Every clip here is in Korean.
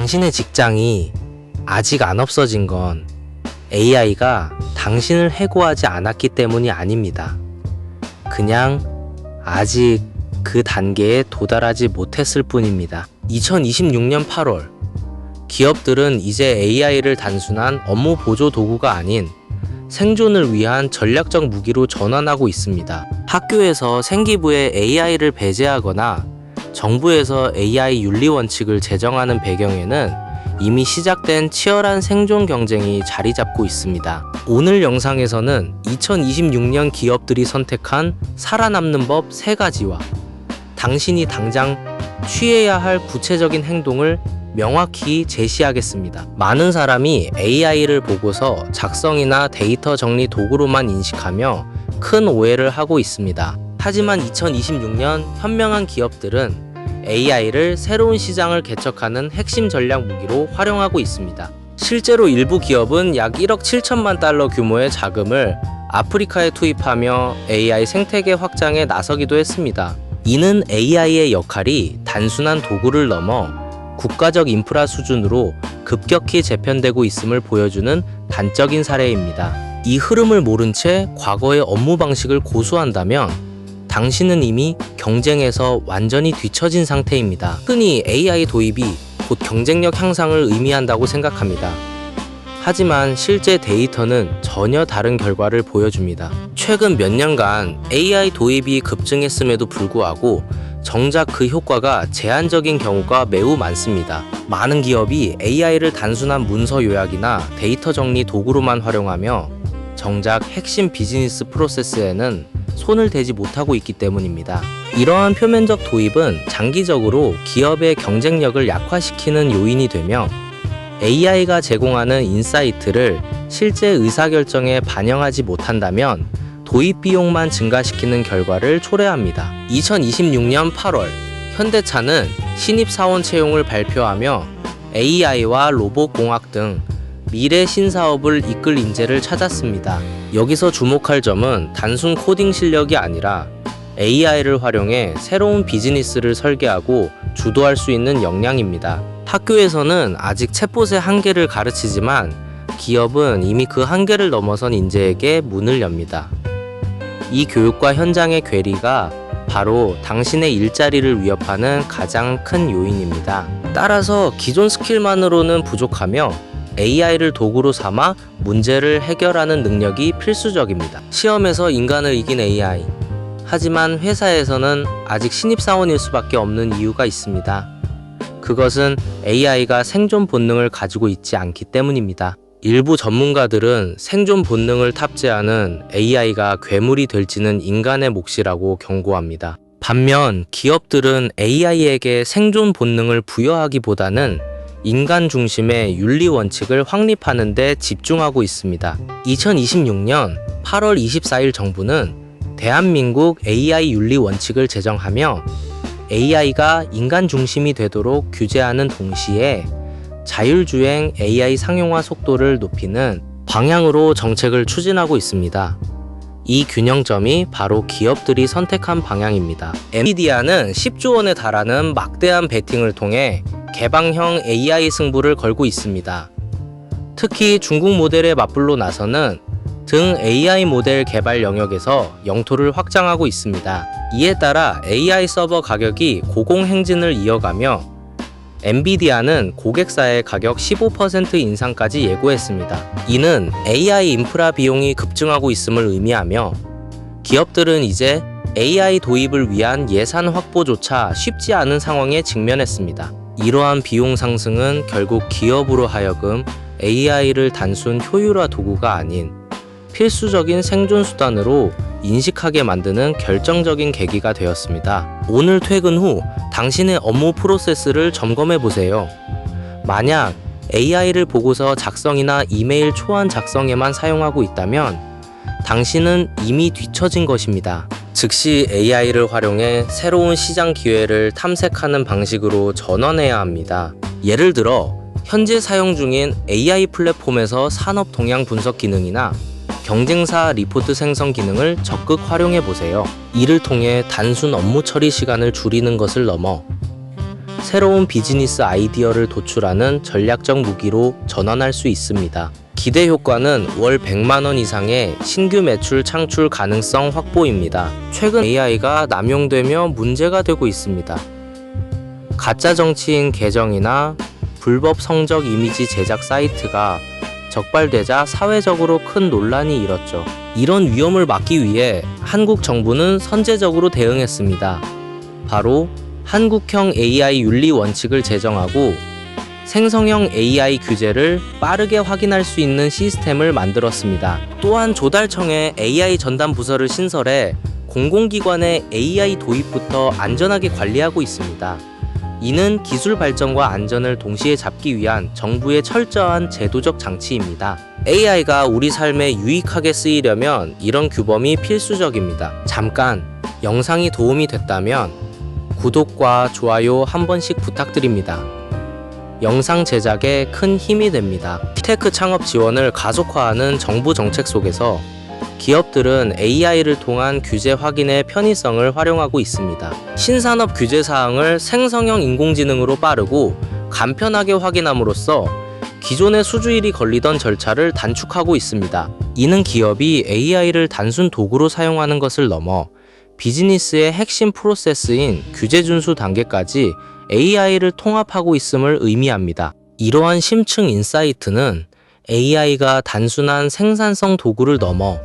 당신의 직장이 아직 안 없어진 건 AI가 당신을 해고하지 않았기 때문이 아닙니다. 그냥 아직 그 단계에 도달하지 못했을 뿐입니다. 2026년 8월, 기업들은 이제 AI를 단순한 업무 보조 도구가 아닌 생존을 위한 전략적 무기로 전환하고 있습니다. 학교에서 생기부에 AI를 배제하거나 정부에서 AI 윤리 원칙을 제정하는 배경에는 이미 시작된 치열한 생존 경쟁이 자리 잡고 있습니다. 오늘 영상에서는 2026년 기업들이 선택한 살아남는 법 3가지와 당신이 당장 취해야 할 구체적인 행동을 명확히 제시하겠습니다. 많은 사람이 AI를 보고서 작성이나 데이터 정리 도구로만 인식하며 큰 오해를 하고 있습니다. 하지만 2026년 현명한 기업들은 AI를 새로운 시장을 개척하는 핵심 전략 무기로 활용하고 있습니다. 실제로 일부 기업은 약 1억 7천만 달러 규모의 자금을 아프리카에 투입하며 AI 생태계 확장에 나서기도 했습니다. 이는 AI의 역할이 단순한 도구를 넘어 국가적 인프라 수준으로 급격히 재편되고 있음을 보여주는 단적인 사례입니다. 이 흐름을 모른 채 과거의 업무 방식을 고수한다면 당신은 이미 경쟁에서 완전히 뒤처진 상태입니다. 흔히 AI 도입이 곧 경쟁력 향상을 의미한다고 생각합니다. 하지만 실제 데이터는 전혀 다른 결과를 보여줍니다. 최근 몇 년간 AI 도입이 급증했음에도 불구하고 정작 그 효과가 제한적인 경우가 매우 많습니다. 많은 기업이 AI를 단순한 문서 요약이나 데이터 정리 도구로만 활용하며 정작 핵심 비즈니스 프로세스에는 손을 대지 못하고 있기 때문입니다. 이러한 표면적 도입은 장기적으로 기업의 경쟁력을 약화시키는 요인이 되며 AI가 제공하는 인사이트를 실제 의사결정에 반영하지 못한다면 도입 비용만 증가시키는 결과를 초래합니다. 2026년 8월, 현대차는 신입사원 채용을 발표하며 AI와 로봇공학 등 미래 신사업을 이끌 인재를 찾았습니다. 여기서 주목할 점은 단순 코딩 실력이 아니라 AI를 활용해 새로운 비즈니스를 설계하고 주도할 수 있는 역량입니다. 학교에서는 아직 챗봇의 한계를 가르치지만 기업은 이미 그 한계를 넘어선 인재에게 문을 엽니다. 이 교육과 현장의 괴리가 바로 당신의 일자리를 위협하는 가장 큰 요인입니다. 따라서 기존 스킬만으로는 부족하며 AI를 도구로 삼아 문제를 해결하는 능력이 필수적입니다. 시험에서 인간을 이긴 AI. 하지만 회사에서는 아직 신입사원일 수밖에 없는 이유가 있습니다. 그것은 AI가 생존 본능을 가지고 있지 않기 때문입니다. 일부 전문가들은 생존 본능을 탑재하는 AI가 괴물이 될지는 인간의 몫이라고 경고합니다. 반면 기업들은 AI에게 생존 본능을 부여하기보다는 인간 중심의 윤리 원칙을 확립하는 데 집중하고 있습니다. 2026년 8월 24일 정부는 대한민국 AI 윤리 원칙을 제정하며 AI가 인간 중심이 되도록 규제하는 동시에 자율주행 AI 상용화 속도를 높이는 방향으로 정책을 추진하고 있습니다. 이 균형점이 바로 기업들이 선택한 방향입니다. 엔비디아는 10조 원에 달하는 막대한 베팅을 통해 개방형 AI 승부를 걸고 있습니다. 특히 중국 모델의 맞불로 나서는 등 AI 모델 개발 영역에서 영토를 확장하고 있습니다. 이에 따라 AI 서버 가격이 고공행진을 이어가며 엔비디아는 고객사의 가격 15% 인상까지 예고했습니다. 이는 AI 인프라 비용이 급증하고 있음을 의미하며 기업들은 이제 AI 도입을 위한 예산 확보조차 쉽지 않은 상황에 직면했습니다. 이러한 비용 상승은 결국 기업으로 하여금 AI를 단순 효율화 도구가 아닌 필수적인 생존 수단으로 인식하게 만드는 결정적인 계기가 되었습니다. 오늘 퇴근 후 당신의 업무 프로세스를 점검해 보세요. 만약 AI를 보고서 작성이나 이메일 초안 작성에만 사용하고 있다면 당신은 이미 뒤처진 것입니다. 즉시 AI를 활용해 새로운 시장 기회를 탐색하는 방식으로 전환해야 합니다. 예를 들어 현재 사용 중인 AI 플랫폼에서 산업 동향 분석 기능이나 경쟁사 리포트 생성 기능을 적극 활용해 보세요. 이를 통해 단순 업무 처리 시간을 줄이는 것을 넘어 새로운 비즈니스 아이디어를 도출하는 전략적 무기로 전환할 수 있습니다. 기대 효과는 월 100만 원 이상의 신규 매출 창출 가능성 확보입니다. 최근 AI가 남용되며 문제가 되고 있습니다. 가짜 정치인 계정이나 불법 성적 이미지 제작 사이트가 적발되자 사회적으로 큰 논란이 일었죠. 이런 위험을 막기 위해 한국 정부는 선제적으로 대응했습니다. 바로 한국형 AI 윤리 원칙을 제정하고 생성형 AI 규제를 빠르게 확인할 수 있는 시스템을 만들었습니다. 또한 조달청에 AI 전담 부서를 신설해 공공기관의 AI 도입부터 안전하게 관리하고 있습니다. 이는 기술 발전과 안전을 동시에 잡기 위한 정부의 철저한 제도적 장치입니다. AI가 우리 삶에 유익하게 쓰이려면 이런 규범이 필수적입니다. 잠깐 영상이 도움이 됐다면 구독과 좋아요 한 번씩 부탁드립니다. 영상 제작에 큰 힘이 됩니다. 테크 창업 지원을 가속화하는 정부 정책 속에서 기업들은 AI를 통한 규제 확인의 편의성을 활용하고 있습니다. 신산업 규제 사항을 생성형 인공지능으로 빠르고 간편하게 확인함으로써 기존의 수주일이 걸리던 절차를 단축하고 있습니다. 이는 기업이 AI를 단순 도구로 사용하는 것을 넘어 비즈니스의 핵심 프로세스인 규제 준수 단계까지 AI를 통합하고 있음을 의미합니다. 이러한 심층 인사이트는 AI가 단순한 생산성 도구를 넘어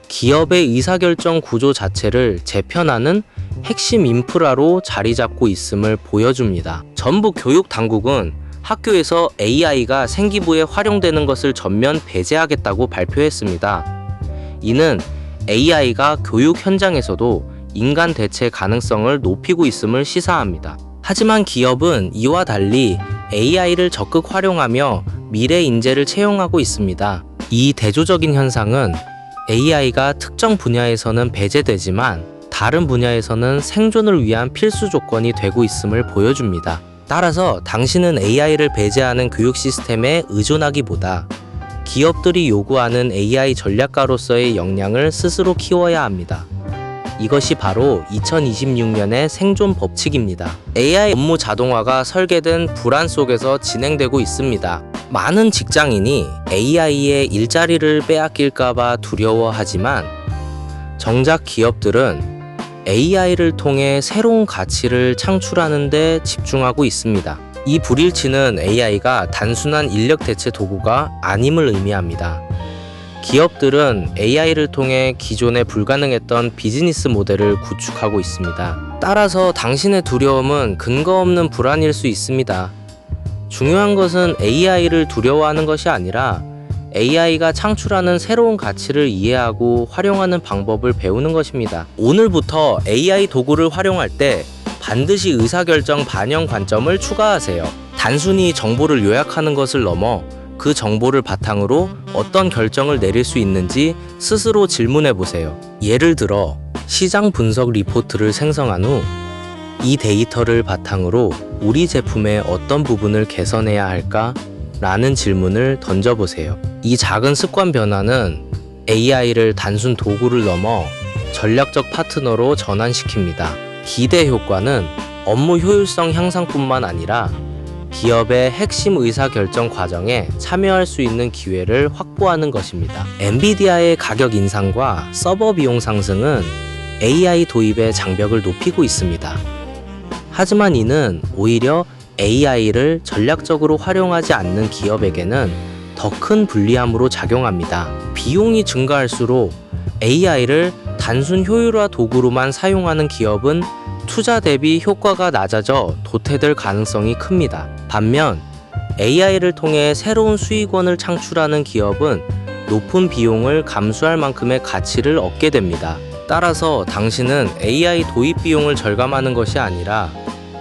기업의 의사결정 구조 자체를 재편하는 핵심 인프라로 자리 잡고 있음을 보여줍니다. 전북 교육당국은 학교에서 AI가 생기부에 활용되는 것을 전면 배제하겠다고 발표했습니다. 이는 AI가 교육 현장에서도 인간 대체 가능성을 높이고 있음을 시사합니다. 하지만 기업은 이와 달리 AI를 적극 활용하며 미래 인재를 채용하고 있습니다. 이 대조적인 현상은 AI가 특정 분야에서는 배제되지만 다른 분야에서는 생존을 위한 필수 조건이 되고 있음을 보여줍니다. 따라서 당신은 AI를 배제하는 교육 시스템에 의존하기보다 기업들이 요구하는 AI 전략가로서의 역량을 스스로 키워야 합니다. 이것이 바로 2026년의 생존 법칙입니다. AI 업무 자동화가 설계된 불안 속에서 진행되고 있습니다. 많은 직장인이 AI의 일자리를 빼앗길까봐 두려워하지만 정작 기업들은 AI를 통해 새로운 가치를 창출하는 데 집중하고 있습니다. 이 불일치는 AI가 단순한 인력 대체 도구가 아님을 의미합니다. 기업들은 AI를 통해 기존에 불가능했던 비즈니스 모델을 구축하고 있습니다. 따라서 당신의 두려움은 근거 없는 불안일 수 있습니다. 중요한 것은 AI를 두려워하는 것이 아니라 AI가 창출하는 새로운 가치를 이해하고 활용하는 방법을 배우는 것입니다. 오늘부터 AI 도구를 활용할 때 반드시 의사결정 반영 관점을 추가하세요. 단순히 정보를 요약하는 것을 넘어 그 정보를 바탕으로 어떤 결정을 내릴 수 있는지 스스로 질문해 보세요. 예를 들어 시장 분석 리포트를 생성한 후 이 데이터를 바탕으로 우리 제품의 어떤 부분을 개선해야 할까? 라는 질문을 던져보세요. 이 작은 습관 변화는 AI를 단순 도구를 넘어 전략적 파트너로 전환시킵니다. 기대 효과는 업무 효율성 향상뿐만 아니라 기업의 핵심 의사결정 과정에 참여할 수 있는 기회를 확보하는 것입니다. 엔비디아의 가격 인상과 서버 비용 상승은 AI 도입의 장벽을 높이고 있습니다. 하지만 이는 오히려 AI를 전략적으로 활용하지 않는 기업에게는 더 큰 불리함으로 작용합니다. 비용이 증가할수록 AI를 단순 효율화 도구로만 사용하는 기업은 투자 대비 효과가 낮아져 도태될 가능성이 큽니다. 반면 AI를 통해 새로운 수익원을 창출하는 기업은 높은 비용을 감수할 만큼의 가치를 얻게 됩니다. 따라서 당신은 AI 도입 비용을 절감하는 것이 아니라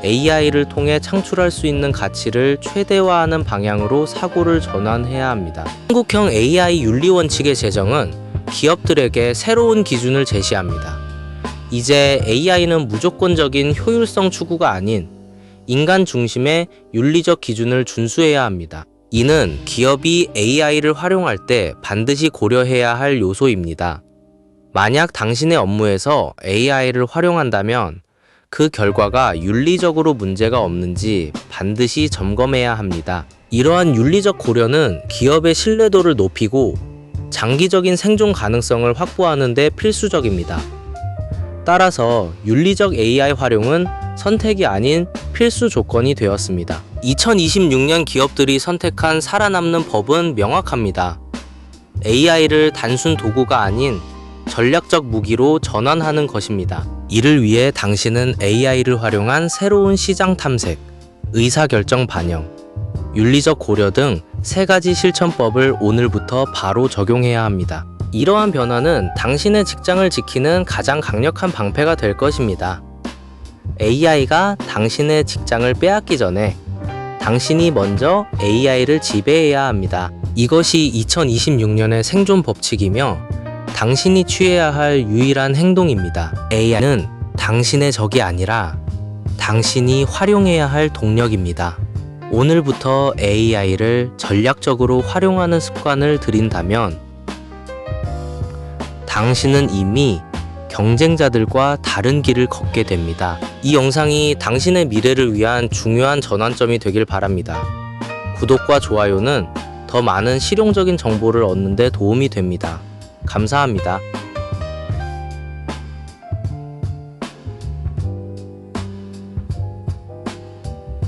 AI를 통해 창출할 수 있는 가치를 최대화하는 방향으로 사고를 전환해야 합니다. 한국형 AI 윤리 원칙의 제정은 기업들에게 새로운 기준을 제시합니다. 이제 AI는 무조건적인 효율성 추구가 아닌 인간 중심의 윤리적 기준을 준수해야 합니다. 이는 기업이 AI를 활용할 때 반드시 고려해야 할 요소입니다. 만약 당신의 업무에서 AI를 활용한다면 그 결과가 윤리적으로 문제가 없는지 반드시 점검해야 합니다. 이러한 윤리적 고려는 기업의 신뢰도를 높이고 장기적인 생존 가능성을 확보하는 데 필수적입니다. 따라서 윤리적 AI 활용은 선택이 아닌 필수 조건이 되었습니다. 2026년 기업들이 선택한 살아남는 법은 명확합니다. AI를 단순 도구가 아닌 전략적 무기로 전환하는 것입니다. 이를 위해 당신은 AI를 활용한 새로운 시장 탐색, 의사결정 반영, 윤리적 고려 등 3가지 실천법을 오늘부터 바로 적용해야 합니다. 이러한 변화는 당신의 직장을 지키는 가장 강력한 방패가 될 것입니다. AI가 당신의 직장을 빼앗기 전에 당신이 먼저 AI를 지배해야 합니다. 이것이 2026년의 생존 법칙이며 당신이 취해야 할 유일한 행동입니다. AI는 당신의 적이 아니라 당신이 활용해야 할 동력입니다. 오늘부터 AI를 전략적으로 활용하는 습관을 들인다면 당신은 이미 경쟁자들과 다른 길을 걷게 됩니다. 이 영상이 당신의 미래를 위한 중요한 전환점이 되길 바랍니다. 구독과 좋아요는 더 많은 실용적인 정보를 얻는 데 도움이 됩니다. 감사합니다.